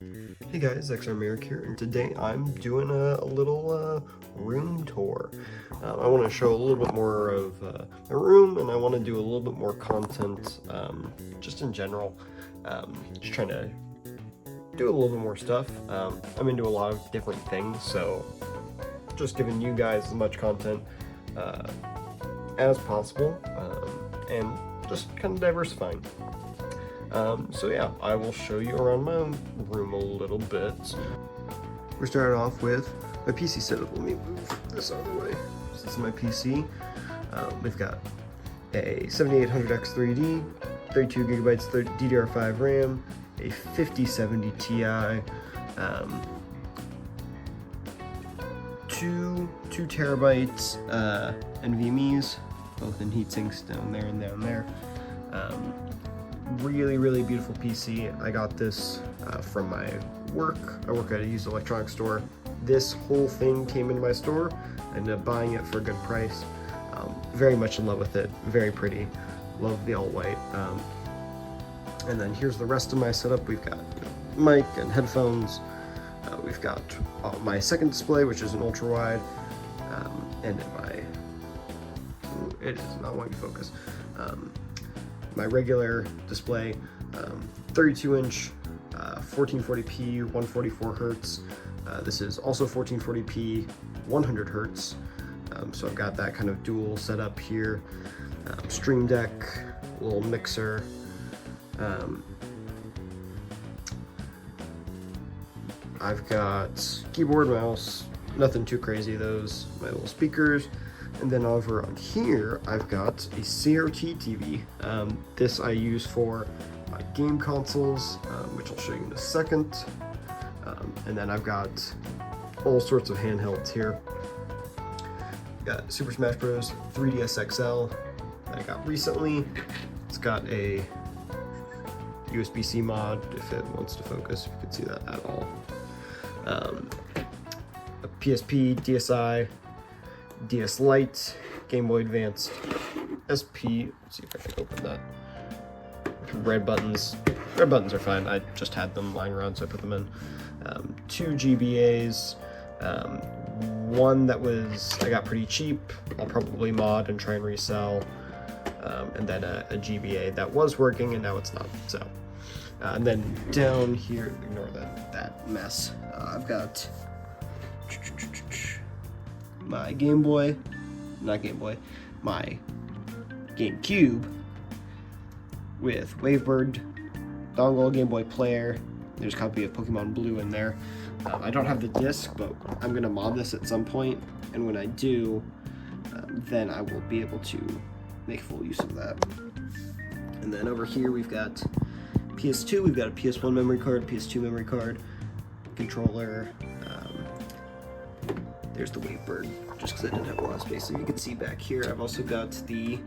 Hey guys, Exar Merrick here, and today I'm doing a little room tour. I want to show a little bit more of my room, and I want to do a little bit more content just in general. Just trying to do a little bit more stuff. I'm into a lot of different things, so just giving you guys as much content as possible, and just kind of diversifying. So yeah, I will show you around my room a little bit. We're starting off with my PC setup. Let me move this out of the way. So this is my PC. We've got a 7800X3D, 32 gigabytes DDR5 RAM, a 5070 Ti, two terabytes NVMe's, both in heat sinks down there and down there. Really beautiful PC. I got this from my work. I work at a used electronics store. This whole thing came into my store. I ended up buying it for a good price. Very much in love with it. Very pretty. Love the all white. And then here's the rest of my setup. We've got mic and headphones. We've got my second display, which is an ultra wide, and then it is not wanting to focus. My regular display, 32-inch, 1440p, 144 hertz. This is also 1440p, 100 hertz. So I've got that kind of dual setup here. Stream Deck, little mixer. I've got keyboard, mouse, nothing too crazy. Those, my little speakers. And then over on here, I've got a CRT TV. This I use for my game consoles, which I'll show you in a second. And then I've got all sorts of handhelds here. Got Super Smash Bros. 3DS XL that I got recently. It's got a USB-C mod, if it wants to focus, if you can see that at all. A PSP, DSi, DS Lite, Game Boy Advance, SP. Let's see if I can open that. Red buttons. Red buttons are fine. I just had them lying around, so I put them in. 2 GBAs. One that I got pretty cheap. I'll probably mod and try and resell. And then a GBA that was working and now it's not. So, and then down here, ignore that mess. I've got my Game Boy, not Game Boy, my GameCube with Wavebird, dongle, Game Boy player. There's a copy of Pokemon Blue in there. I don't have the disc, but I'm gonna mod this at some point, and when I do, then I will be able to make full use of that. And then over here we've got PS2, we've got a PS1 memory card, PS2 memory card, controller. There's the Wavebird, just because I didn't have a lot of space. So you can see back here, I've also got the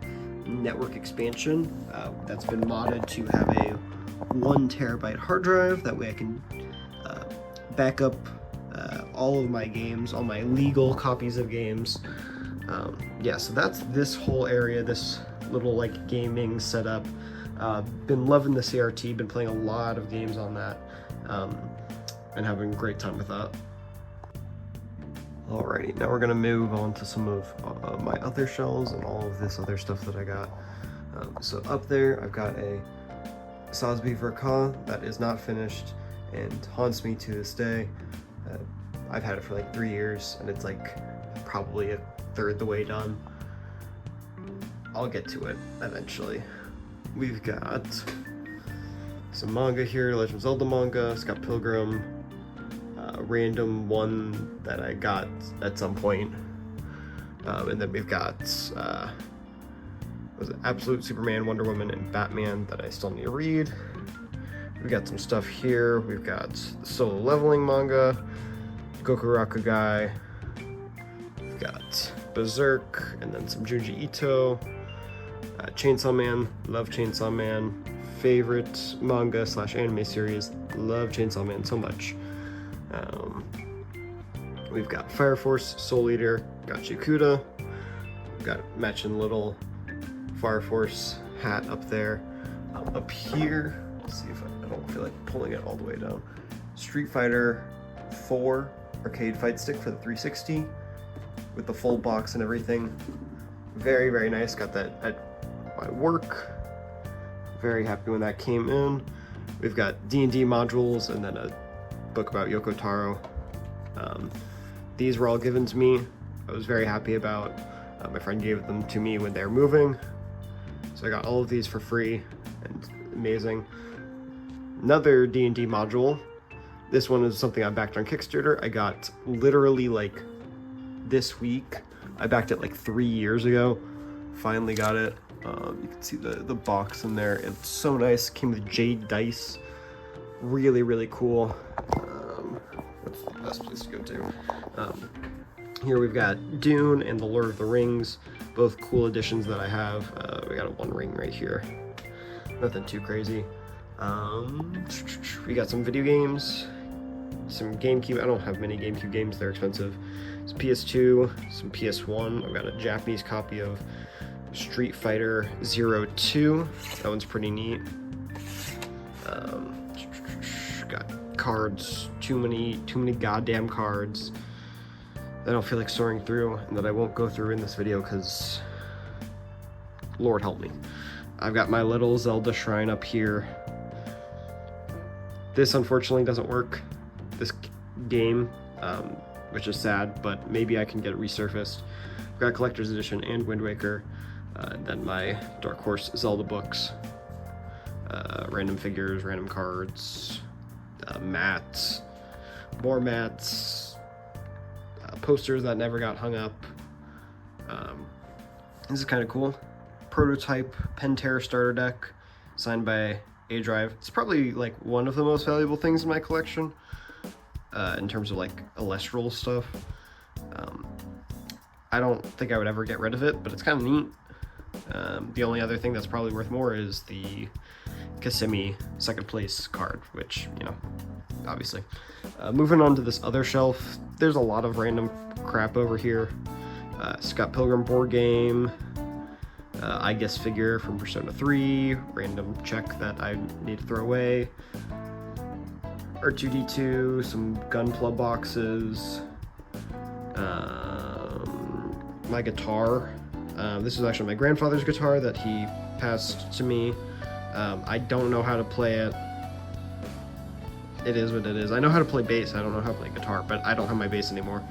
network expansion. That's been modded to have a 1 terabyte hard drive. That way I can back up all of my games, all my legal copies of games. Yeah, so that's this whole area, this little like gaming setup. Been loving the CRT, been playing a lot of games on that, and having a great time with that. Alrighty, now we're gonna move on to some of my other shelves and all of this other stuff that I got. So up there, I've got a Sosby Verka that is not finished and haunts me to this day. I've had it for like 3 years and it's like probably a third the way done. I'll get to it eventually. We've got some manga here, Legend of Zelda manga, Scott Pilgrim, random one that I got at some point. And then we've got was it Absolute Superman, Wonder Woman, and Batman that I still need to read. We've got some stuff here. We've got the Solo Leveling manga, Goku Rakugai. We've got Berserk, and then some Junji Ito. Chainsaw Man, love Chainsaw Man. Favorite manga / anime series, love Chainsaw Man so much. We've got Fire Force, Soul Eater, got Chikuta, got matching little Fire Force hat up there. Up here, let's see if I don't feel like pulling it all the way down. Street Fighter 4 arcade fight stick for the 360 with the full box and everything. Very, very nice. Got that at my work. Very happy when that came in. We've got D&D modules and then a book about Yoko Taro. These were all given to me. I was very happy about. My friend gave them to me when they were moving. So I got all of these for free and amazing. Another D&D module. This one is something I backed on Kickstarter. I got literally like this week. I backed it like 3 years ago. Finally got it. You can see the box in there. It's so nice. Came with jade dice. Really, really cool. What's the best place to go to? Here we've got Dune and The Lord of the Rings. Both cool additions that I have. We got a one ring right here. Nothing too crazy. We got some video games. Some GameCube. I don't have many GameCube games. They're expensive. Some PS2. Some PS1. I've got a Japanese copy of Street Fighter 02. That one's pretty neat. Got cards. Too many goddamn cards that I don't feel like soaring through, and that I won't go through in this video because Lord help me. I've got my little Zelda shrine up here. This unfortunately doesn't work, this game, which is sad, but maybe I can get it resurfaced. I've got Collector's Edition and Wind Waker, and then my Dark Horse Zelda books, random figures, random cards, mats, more mats, posters that never got hung up. This is kind of cool. Prototype Pentair starter deck signed by A-Drive. It's probably like one of the most valuable things in my collection in terms of like celestial stuff. I don't think I would ever get rid of it, but it's kind of neat. The only other thing that's probably worth more is the Kissimmee second place card, which, you know, obviously. Moving on to this other shelf, there's a lot of random crap over here. Scott Pilgrim board game, I guess figure from Persona 3, random check that I need to throw away, R2-D2, some Gunpla boxes, my guitar. This is actually my grandfather's guitar that he passed to me. I don't know how to play it. It is what it is. I know how to play bass. I don't know how to play guitar, but I don't have my bass anymore.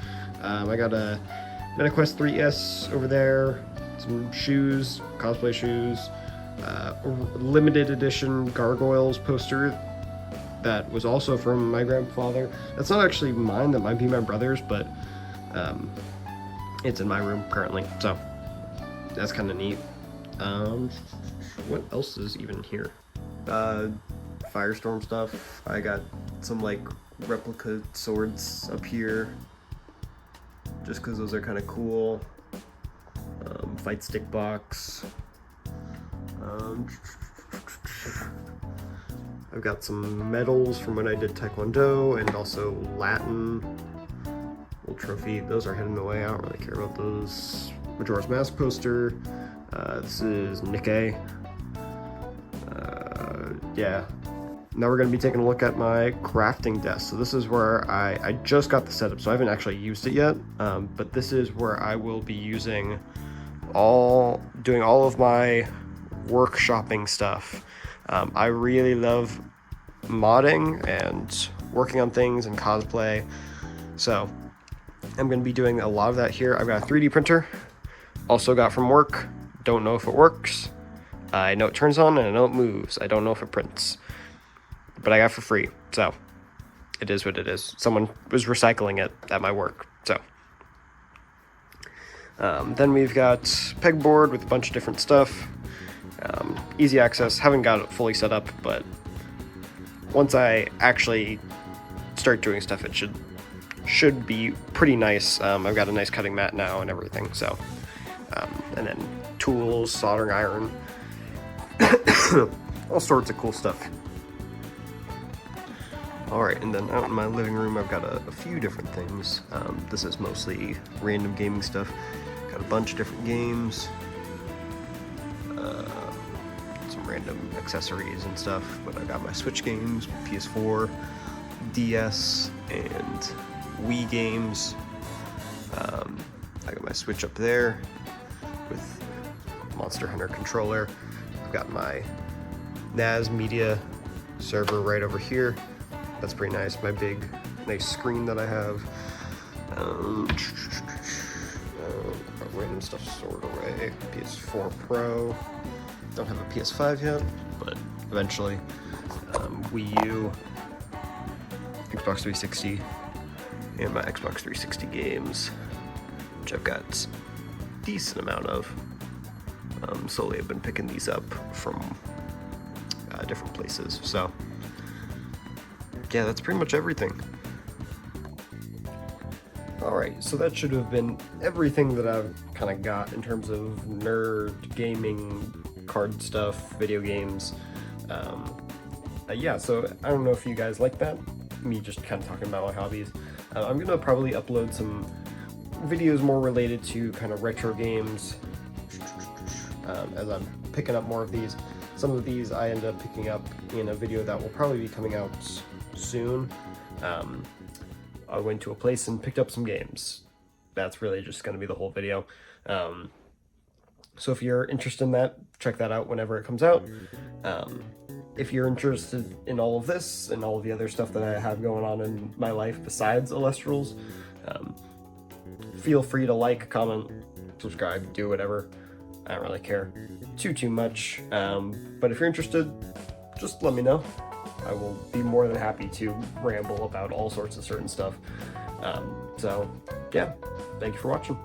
I got a MetaQuest 3S over there, some shoes, cosplay shoes, limited edition Gargoyles poster that was also from my grandfather. That's not actually mine, that might be my brother's, but it's in my room currently, so that's kind of neat. What else is even here? Firestorm stuff. I got some like replica swords up here just because those are kind of cool. Fight stick box. I've got some medals from when I did Taekwondo and also Latin. Little trophy. Those are hidden away. I don't really care about those. Majora's Mask poster. This is Nikkei. Yeah. Now we're going to be taking a look at my crafting desk. So this is where I just got the setup, so I haven't actually used it yet. But this is where I will be doing all of my workshopping stuff. I really love modding and working on things and cosplay. So I'm going to be doing a lot of that here. I've got a 3D printer, also got from work. Don't know if it works. I know it turns on and I know it moves. I don't know if it prints. But I got it for free, so it is what it is. Someone was recycling it at my work, so. Then we've got pegboard with a bunch of different stuff. Easy access, haven't got it fully set up, but once I actually start doing stuff, it should be pretty nice. I've got a nice cutting mat now and everything, so. And then tools, soldering iron, all sorts of cool stuff. Alright, and then out in my living room I've got a few different things. This is mostly random gaming stuff. Got a bunch of different games. Some random accessories and stuff. But I got my Switch games, PS4, DS and Wii games. I got my Switch up there with Monster Hunter controller. I've got my NAS media server right over here. That's pretty nice. My big, nice screen that I have. Random stuff stored away. PS4 Pro. Don't have a PS5 yet, but eventually. Wii U, Xbox 360, and my Xbox 360 games, which I've got a decent amount of. Slowly I've been picking these up from different places. So yeah, that's pretty much everything. Alright, so that should have been everything that I've kind of got in terms of nerd, gaming, card stuff, video games. Yeah, so I don't know if you guys like that, me just kind of talking about my hobbies. I'm gonna probably upload some videos more related to kind of retro games as I'm picking up more of these. Some of these I end up picking up in a video that will probably be coming out soon. I went to a place and picked up some games. That's really just going to be the whole video. So if you're interested in that, check that out whenever it comes out. If you're interested in all of this and all of the other stuff that I have going on in my life besides Illustrals, feel free to like, comment, subscribe, do whatever. I don't really care too much. But if you're interested, just let me know. I will be more than happy to ramble about all sorts of certain stuff. So yeah, thank you for watching.